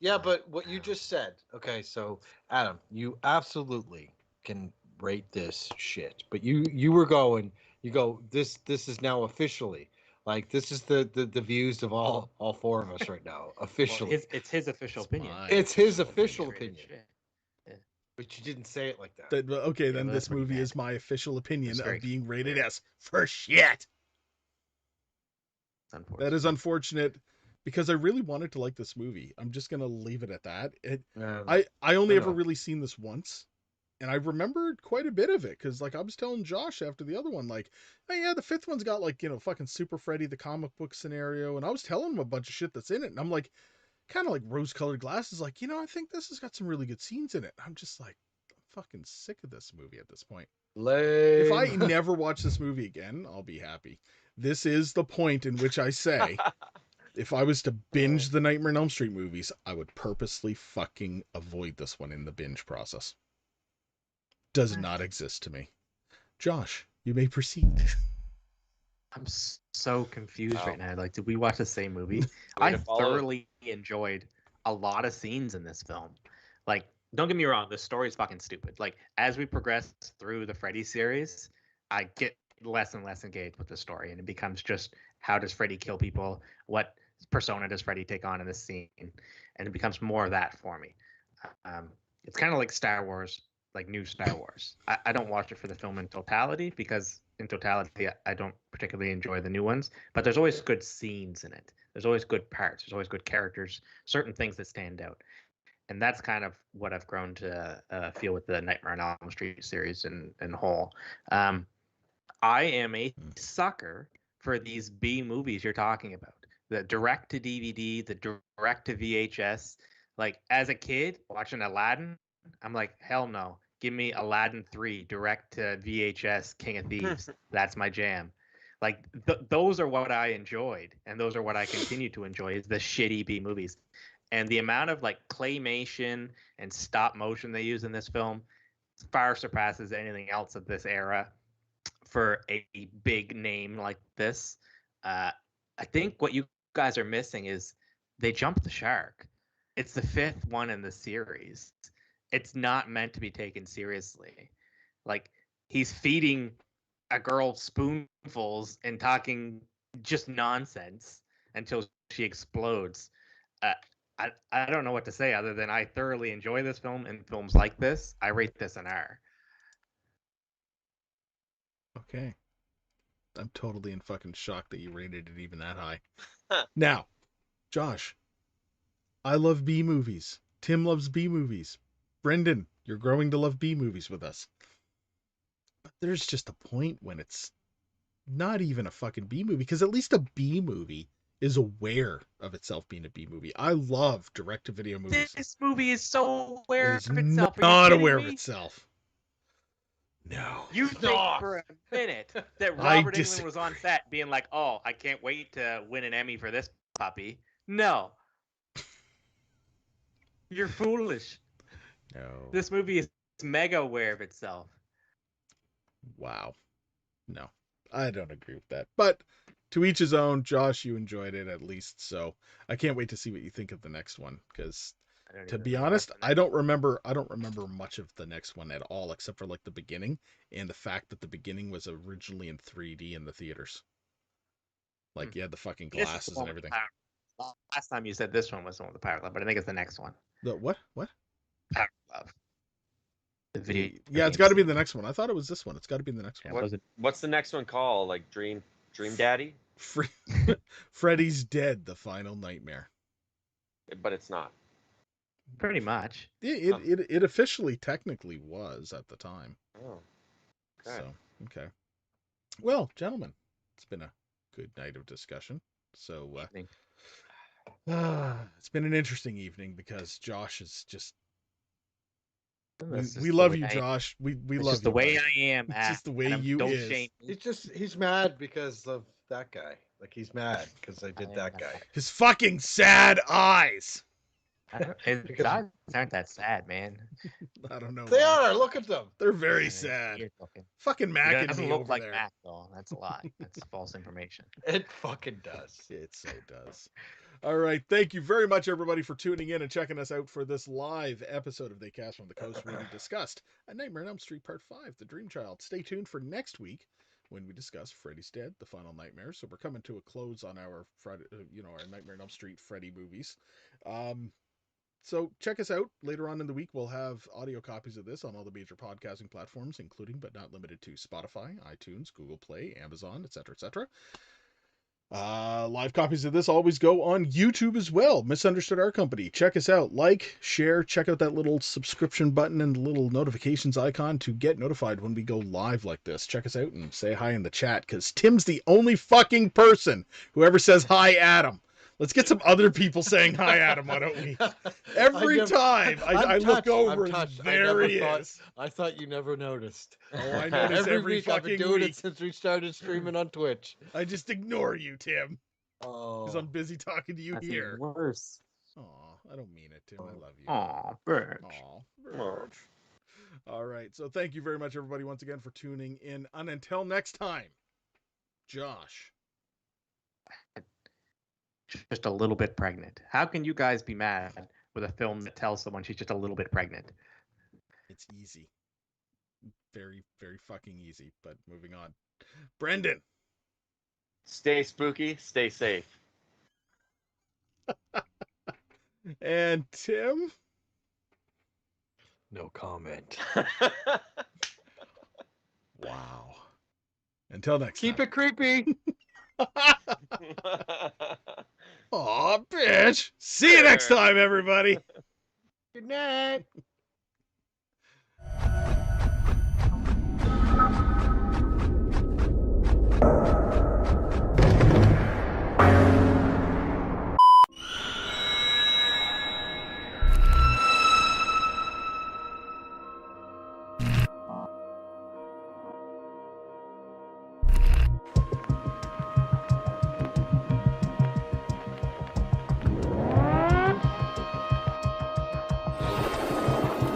But what you just said. Okay, so Adam, you absolutely can rate this shit. But you were going. You go. This is now officially. Like, this is the views of all four of us right now. Officially, it's his official opinion. It's his official opinion. Yeah. But you didn't say it like that. Okay, then that's this what he movie meant. is my official opinion That's of very being rated clear. S for shit. Unfortunate. That is unfortunate because I really wanted to like this movie. I'm just gonna leave it at that. I only ever really seen this once, and I remembered quite a bit of it because like I was telling Josh after the other one, like, oh yeah, the fifth one's got like fucking Super Freddy, the comic book scenario, and I was telling him a bunch of shit that's in it, and I'm like, kind of like rose-colored glasses, like I think this has got some really good scenes in it. I'm just like, I'm fucking sick of this movie at this point. Lame. If I never watch this movie again, I'll be happy. This is the point in which I say, if I was to binge the Nightmare on Elm Street movies, I would purposely fucking avoid this one in the binge process. Does not exist to me. Josh, you may proceed. I'm so confused Wow. right now. Like, did we watch the same movie? Way I to follow. thoroughly enjoyed a lot of scenes in this film. Like, don't get me wrong, the story's fucking stupid. Like, as we progress through the Freddy series, I get less and less engaged with the story, and it becomes just how does Freddy kill people? What persona does Freddy take on in this scene? And it becomes more of that for me. It's kind of like Star Wars, like new Star Wars. I don't watch it for the film in totality because in totality I don't particularly enjoy the new ones, but there's always good scenes in it. There's always good parts. There's always good characters, certain things that stand out. And that's kind of what I've grown to feel with the Nightmare on Elm Street series in whole. I am a sucker for these B movies you're talking about. The direct to DVD, the direct to VHS. Like as a kid watching Aladdin, I'm like, hell no. Give me Aladdin 3 direct to VHS King of Thieves. That's my jam. Like those are what I enjoyed, and those are what I continue to enjoy is the shitty B movies. And the amount of like claymation and stop motion they use in this film far surpasses anything else of this era for a big name like this. I think what you guys are missing is they jumped the shark. It's the fifth one in the series. It's not meant to be taken seriously. Like he's feeding a girl spoonfuls and talking just nonsense until she explodes. Uh, I don't know what to say other than I thoroughly enjoy this film and films like this. I rate this an R. Okay. I'm totally in fucking shock that you rated it even that high. Now, Josh, I love B movies. Tim loves B movies. Brendan, you're growing to love B movies with us. But there's just a point when it's not even a fucking B movie, because at least a B movie is aware of itself being a B movie. I love direct-to-video movies. This movie is so aware It is of itself. Are you not kidding aware of me? itself. No. You think for a minute that I Robert Englund was on set being like, "Oh, I can't wait to win an Emmy for this puppy." No. You're foolish. No. This movie is mega aware of itself. Wow. No. I don't agree with that. But to each his own. Josh, you enjoyed it at least, so I can't wait to see what you think of the next one, because to be honest, I don't remember much of the next one at all, except for like the beginning and the fact that the beginning was originally in 3D in the theaters. Like you had the fucking glasses and everything. Last time you said this one was the one with the Power Glove, but I think it's the next one. The what? Power Glove. The video. Yeah, it's got to be the next one. I thought it was this one. It's got to be the next one. What's the next one called? Like Dream Daddy? Freddy's Dead, the Final Nightmare. But it's not. Pretty much. It officially technically was at the time. Oh. Okay. So, okay. Well, gentlemen, it's been a good night of discussion. So, it's been an interesting evening because Josh is just. We love you, Josh. We love you. Just the way I am. It's just the way you is. He's mad because of that guy. Like he's mad because I did that guy. His fucking sad eyes. His eyes aren't that sad, man. I don't know. They are. Look at them. They're very sad. Fucking Mac doesn't and look over like there. Mac though. That's a lie. That's false information. It fucking does. It so does. All right. Thank you very much, everybody, for tuning in and checking us out for this live episode of They Cast from the Coast, where we discussed A Nightmare on Elm Street Part 5, The Dream Child. Stay tuned for next week when we discuss Freddy's Dead, The Final Nightmare. So we're coming to a close on our Friday, our Nightmare on Elm Street Freddy movies. So check us out. Later on in the week, we'll have audio copies of this on all the major podcasting platforms, including but not limited to Spotify, iTunes, Google Play, Amazon, etc., etc. Live copies of this always go on YouTube as well. Misunderstood Art Company. Check us out. Like, share, check out that little subscription button and the little notifications icon to get notified when we go live like this. Check us out and say hi in the chat, because Tim's the only fucking person who ever says hi, Adam. Let's get some other people saying hi, Adam. Why don't we? Every time I look over, there he is. I thought you never noticed. Oh, I notice every week. I've been fucking doing week. it since we started streaming on Twitch. I just ignore you, Tim, Oh, because I'm busy talking to you That's here. even worse. Aw, I don't mean it, Tim. I love you. Aw, Birch. Aw, Birch. All right. So thank you very much, everybody, once again for tuning in. And until next time, Josh. Just a little bit pregnant. How can you guys be mad with a film that tells someone she's just a little bit pregnant? It's easy. Very, very fucking easy. But moving on. Brendan. Stay spooky, stay safe. And Tim. no comment. Wow. Until next Keep time. it creepy. Aw, bitch. See you next time, everybody. Good night.